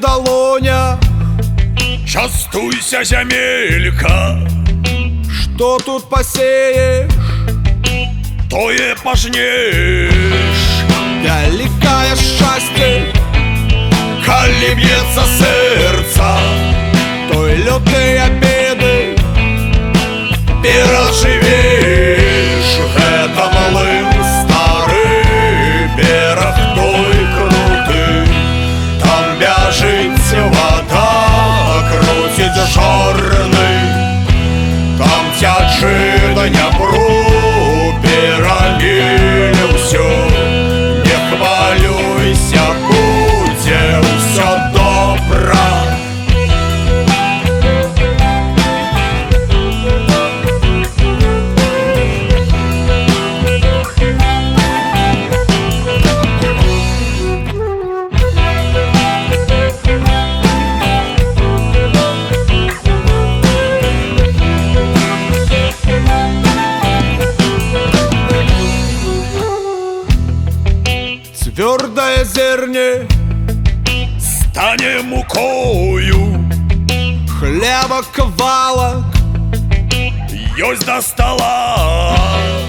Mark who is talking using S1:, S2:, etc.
S1: долоня.
S2: Частуйся, земелька,
S1: что тут посеешь,
S2: то и пожнешь.
S1: Вялікае шчасце,
S2: Калі б'ецца сэрца,
S1: той лютыя беды
S2: перажывеш. Гэта млын стары, бераг той круты, там бяжыць вада, круціць жорны, там цячы да Дняпру, перамілі ўсё. Не хвалюйся, будзе ўсё добра.
S1: Цвёрдае зерне
S2: Стане мукою,
S1: хлеба кавалак,
S2: ёсць да стала.